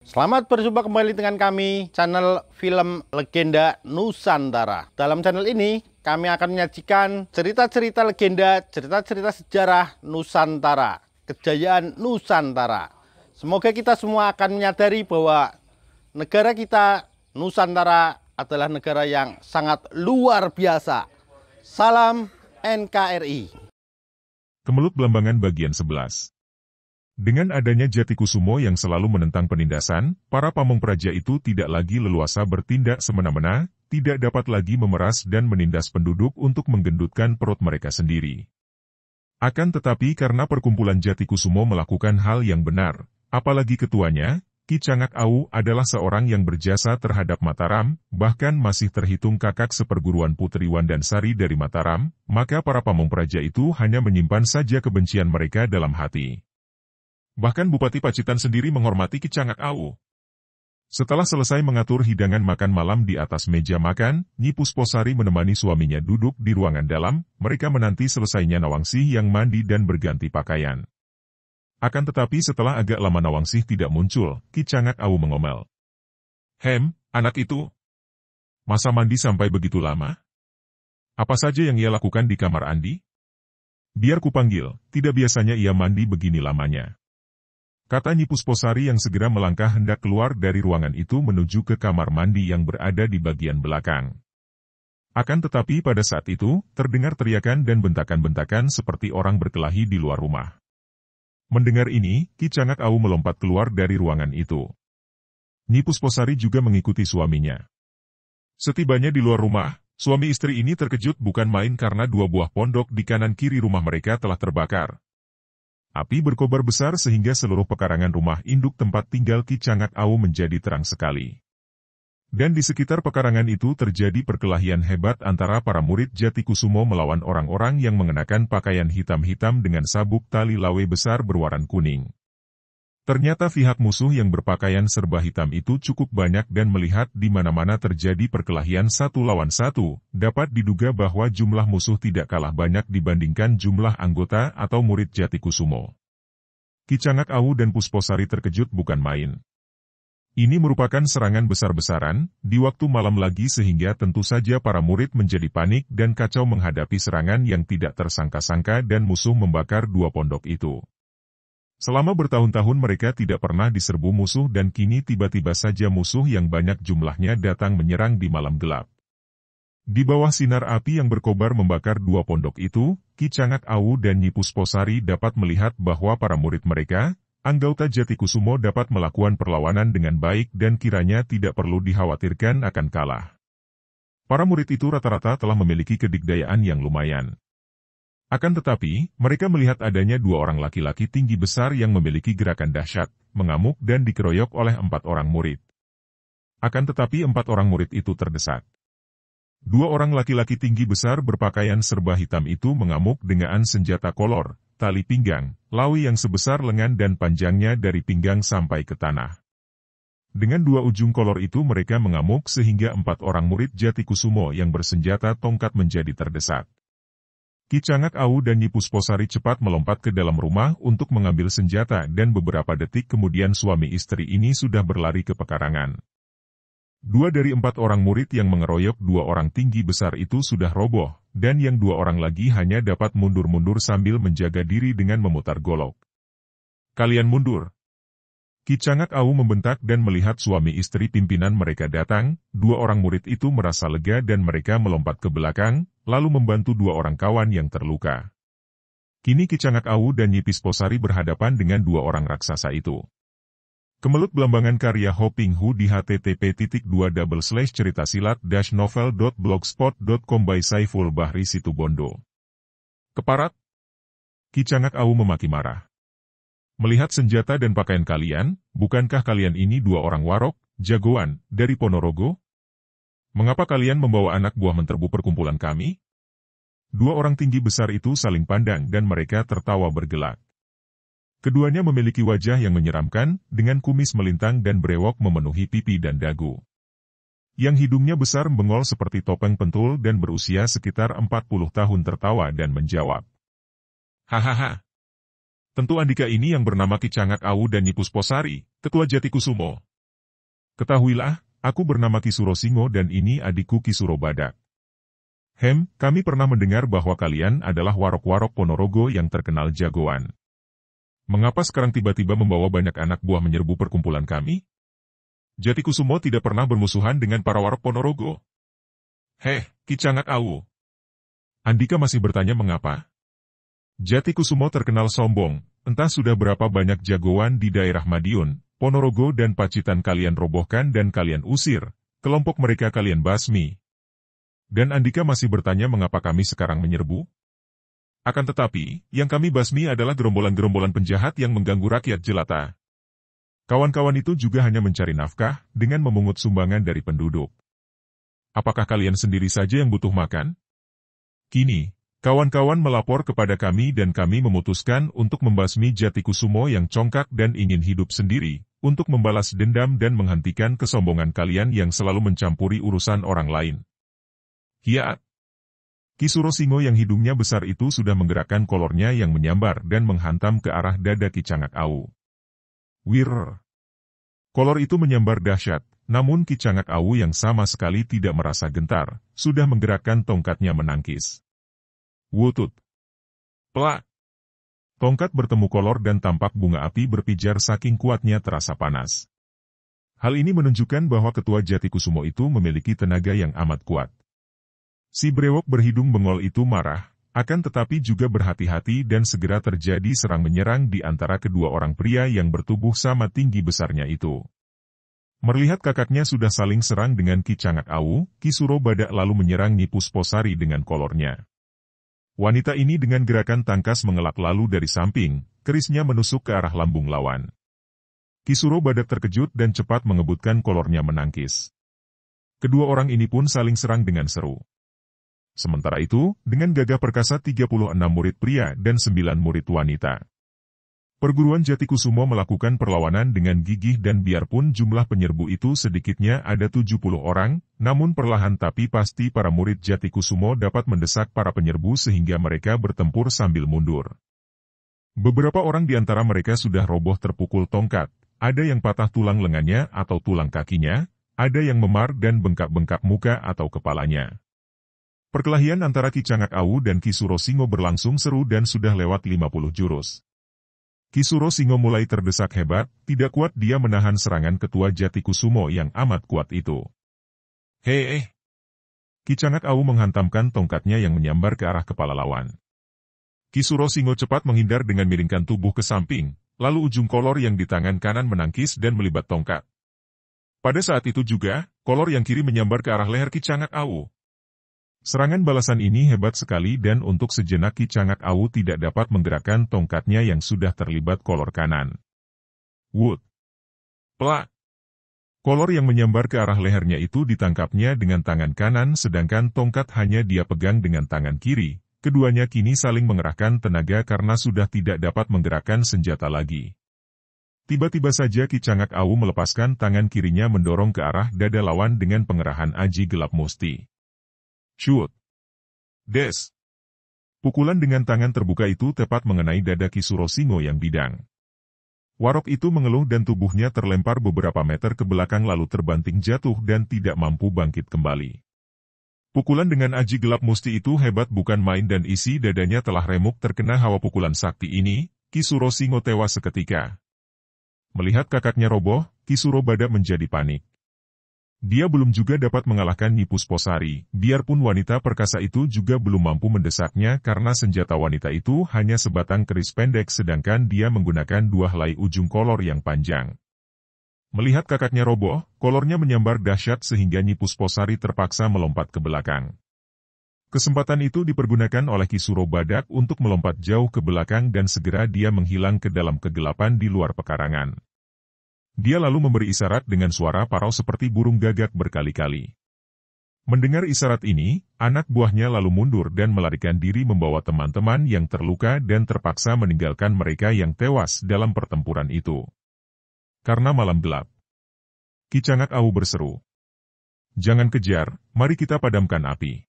Selamat berjumpa kembali dengan kami, channel Film Legenda Nusantara. Dalam channel ini, kami akan menyajikan cerita-cerita legenda, cerita-cerita sejarah Nusantara, kejayaan Nusantara. Semoga kita semua akan menyadari bahwa negara kita, Nusantara, adalah negara yang sangat luar biasa. Salam NKRI. Kemelut Belambangan bagian 11. Dengan adanya Jatikusumo yang selalu menentang penindasan, para pamong praja itu tidak lagi leluasa bertindak semena-mena, tidak dapat lagi memeras dan menindas penduduk untuk menggendutkan perut mereka sendiri. Akan tetapi karena perkumpulan Jatikusumo melakukan hal yang benar, apalagi ketuanya, Ki Cangak Awu adalah seorang yang berjasa terhadap Mataram, bahkan masih terhitung kakak seperguruan Putri Wandansari dari Mataram, maka para pamong praja itu hanya menyimpan saja kebencian mereka dalam hati. Bahkan Bupati Pacitan sendiri menghormati Ki Cangak Awu. Setelah selesai mengatur hidangan makan malam di atas meja makan, Nyi Pusposari menemani suaminya duduk di ruangan dalam, mereka menanti selesainya Nawangsih yang mandi dan berganti pakaian. Akan tetapi setelah agak lama Nawangsih tidak muncul, Ki Cangak Awu mengomel. Anak itu. Masa mandi sampai begitu lama? Apa saja yang ia lakukan di kamar Andi? Biar kupanggil, tidak biasanya ia mandi begini lamanya. Kata Nyi Pusposari yang segera melangkah hendak keluar dari ruangan itu menuju ke kamar mandi yang berada di bagian belakang. Akan tetapi pada saat itu, terdengar teriakan dan bentakan-bentakan seperti orang berkelahi di luar rumah. Mendengar ini, Ki Cangak Awu melompat keluar dari ruangan itu. Nyi Pusposari juga mengikuti suaminya. Setibanya di luar rumah, suami istri ini terkejut bukan main karena dua buah pondok di kanan kiri rumah mereka telah terbakar. Api berkobar besar sehingga seluruh pekarangan rumah induk tempat tinggal Ki Cangak Awu menjadi terang sekali. Dan di sekitar pekarangan itu terjadi perkelahian hebat antara para murid Jatikusumo melawan orang-orang yang mengenakan pakaian hitam-hitam dengan sabuk tali lawe besar berwarna kuning. Ternyata pihak musuh yang berpakaian serba hitam itu cukup banyak dan melihat di mana-mana terjadi perkelahian satu lawan satu, dapat diduga bahwa jumlah musuh tidak kalah banyak dibandingkan jumlah anggota atau murid Jatikusumo. Ki Cangak Awu dan Pusposari terkejut bukan main. Ini merupakan serangan besar-besaran, di waktu malam lagi sehingga tentu saja para murid menjadi panik dan kacau menghadapi serangan yang tidak tersangka-sangka dan musuh membakar dua pondok itu. Selama bertahun-tahun mereka tidak pernah diserbu musuh dan kini tiba-tiba saja musuh yang banyak jumlahnya datang menyerang di malam gelap. Di bawah sinar api yang berkobar membakar dua pondok itu, Ki Cangak Awu dan Nyi Pusposari dapat melihat bahwa para murid mereka, anggota Jatikusumo dapat melakukan perlawanan dengan baik dan kiranya tidak perlu dikhawatirkan akan kalah. Para murid itu rata-rata telah memiliki kedikdayaan yang lumayan. Akan tetapi, mereka melihat adanya dua orang laki-laki tinggi besar yang memiliki gerakan dahsyat, mengamuk dan dikeroyok oleh 4 orang murid. Akan tetapi 4 orang murid itu terdesak. Dua orang laki-laki tinggi besar berpakaian serba hitam itu mengamuk dengan senjata kolor, tali pinggang, lawi yang sebesar lengan dan panjangnya dari pinggang sampai ke tanah. Dengan dua ujung kolor itu mereka mengamuk sehingga 4 orang murid Jatikusumo yang bersenjata tongkat menjadi terdesak. Ki Cangak Awu dan Nyi Pusposari cepat melompat ke dalam rumah untuk mengambil senjata dan beberapa detik kemudian suami istri ini sudah berlari ke pekarangan. 2 dari 4 orang murid yang mengeroyok 2 orang tinggi besar itu sudah roboh, dan yang 2 orang lagi hanya dapat mundur-mundur sambil menjaga diri dengan memutar golok. Kalian mundur! Ki Cangak Awu membentak dan melihat suami istri pimpinan mereka datang, 2 orang murid itu merasa lega dan mereka melompat ke belakang, lalu membantu 2 orang kawan yang terluka. Kini Ki Cangak Awu dan Nyi Pusposari berhadapan dengan 2 orang raksasa itu. Kemelut Belambangan karya Hoping Hu di http://ceritasilat-novel.blogspot.com by Saiful Bahri Situbondo. Keparat! Ki Cangak Awu memaki marah. Melihat senjata dan pakaian kalian, bukankah kalian ini 2 orang warok, jagoan, dari Ponorogo? Mengapa kalian membawa anak buah menterbu perkumpulan kami? 2 orang tinggi besar itu saling pandang dan mereka tertawa bergelak. Keduanya memiliki wajah yang menyeramkan, dengan kumis melintang dan brewok memenuhi pipi dan dagu. Yang hidungnya besar bengol seperti topeng pentul dan berusia sekitar 40 tahun tertawa dan menjawab. Hahaha. Tentu Andika ini yang bernama Ki Cangak Awu dan Nyi Pusposari, ketua Jatikusumo. Ketahuilah, aku bernama Ki Surosingo dan ini adikku Ki Surobadak. Kami pernah mendengar bahwa kalian adalah warok-warok Ponorogo yang terkenal jagoan. Mengapa sekarang tiba-tiba membawa banyak anak buah menyerbu perkumpulan kami? Jatikusumo tidak pernah bermusuhan dengan para warok Ponorogo. Ki Cangak Awu. Andika masih bertanya mengapa. Jatikusumo terkenal sombong, entah sudah berapa banyak jagoan di daerah Madiun, Ponorogo dan Pacitan kalian robohkan dan kalian usir, kelompok mereka kalian basmi. Dan Andika masih bertanya mengapa kami sekarang menyerbu? Akan tetapi, yang kami basmi adalah gerombolan-gerombolan penjahat yang mengganggu rakyat jelata. Kawan-kawan itu juga hanya mencari nafkah dengan memungut sumbangan dari penduduk. Apakah kalian sendiri saja yang butuh makan? Kini, kawan-kawan melapor kepada kami dan kami memutuskan untuk membasmi Jatikusumo yang congkak dan ingin hidup sendiri, untuk membalas dendam dan menghentikan kesombongan kalian yang selalu mencampuri urusan orang lain. Hiat! Ki Surosingo yang hidungnya besar itu sudah menggerakkan kolornya yang menyambar dan menghantam ke arah dada Ki Cangak Awu. Wirr! Kolor itu menyambar dahsyat, namun Ki Cangak Awu yang sama sekali tidak merasa gentar, sudah menggerakkan tongkatnya menangkis. Wutut! Plak! Tongkat bertemu kolor dan tampak bunga api berpijar saking kuatnya terasa panas. Hal ini menunjukkan bahwa ketua Jatikusumo itu memiliki tenaga yang amat kuat. Si brewok berhidung bengol itu marah, akan tetapi juga berhati-hati dan segera terjadi serang-menyerang di antara kedua orang pria yang bertubuh sama tinggi besarnya itu. Melihat kakaknya sudah saling serang dengan Ki Cangak Awu, Ki Surobadak lalu menyerang Nyi Pusposari dengan kolornya. Wanita ini dengan gerakan tangkas mengelak lalu dari samping, kerisnya menusuk ke arah lambung lawan. Ki Surobadak terkejut dan cepat mengebutkan kolornya menangkis. Kedua orang ini pun saling serang dengan seru. Sementara itu, dengan gagah perkasa 36 murid pria dan 9 murid wanita. Perguruan Jatikusumo melakukan perlawanan dengan gigih dan biarpun jumlah penyerbu itu sedikitnya ada 70 orang, namun perlahan tapi pasti para murid Jatikusumo dapat mendesak para penyerbu sehingga mereka bertempur sambil mundur. Beberapa orang di antara mereka sudah roboh terpukul tongkat, ada yang patah tulang lengannya atau tulang kakinya, ada yang memar dan bengkak-bengkak muka atau kepalanya. Perkelahian antara Ki Cangak Awu dan Ki Surosingo berlangsung seru dan sudah lewat 50 jurus. Ki Surosingo mulai terdesak hebat, tidak kuat dia menahan serangan ketua Jatikusumo yang amat kuat itu. Ki Cangak Awu menghantamkan tongkatnya yang menyambar ke arah kepala lawan. Ki Surosingo cepat menghindar dengan miringkan tubuh ke samping, lalu ujung kolor yang di tangan kanan menangkis dan melibat tongkat. Pada saat itu juga, kolor yang kiri menyambar ke arah leher Ki Cangak Awu. Serangan balasan ini hebat sekali dan untuk sejenak Ki Cangak Awu tidak dapat menggerakkan tongkatnya yang sudah terlibat kolor kanan. Wut! Plak! Kolor yang menyambar ke arah lehernya itu ditangkapnya dengan tangan kanan sedangkan tongkat hanya dia pegang dengan tangan kiri. Keduanya kini saling mengerahkan tenaga karena sudah tidak dapat menggerakkan senjata lagi. Tiba-tiba saja Ki Cangak Awu melepaskan tangan kirinya mendorong ke arah dada lawan dengan pengerahan aji gelap musti. Shoot! Des! Pukulan dengan tangan terbuka itu tepat mengenai dada Ki Surosingo yang bidang. Warok itu mengeluh dan tubuhnya terlempar beberapa meter ke belakang lalu terbanting jatuh dan tidak mampu bangkit kembali. Pukulan dengan aji gelap musti itu hebat bukan main dan isi dadanya telah remuk terkena hawa pukulan sakti ini, Ki Surosingo tewas seketika. Melihat kakaknya roboh, Ki Surobadak menjadi panik. Dia belum juga dapat mengalahkan Nyi Pusposari, biarpun wanita perkasa itu juga belum mampu mendesaknya karena senjata wanita itu hanya sebatang keris pendek sedangkan dia menggunakan 2 helai ujung kolor yang panjang. Melihat kakaknya roboh, kolornya menyambar dahsyat sehingga Nyi Pusposari terpaksa melompat ke belakang. Kesempatan itu dipergunakan oleh Ki Surobadak untuk melompat jauh ke belakang dan segera dia menghilang ke dalam kegelapan di luar pekarangan. Dia lalu memberi isyarat dengan suara parau seperti burung gagak berkali-kali. Mendengar isyarat ini, anak buahnya lalu mundur dan melarikan diri membawa teman-teman yang terluka dan terpaksa meninggalkan mereka yang tewas dalam pertempuran itu. Karena malam gelap, Ki Cangak Awu berseru, "Jangan kejar, mari kita padamkan api."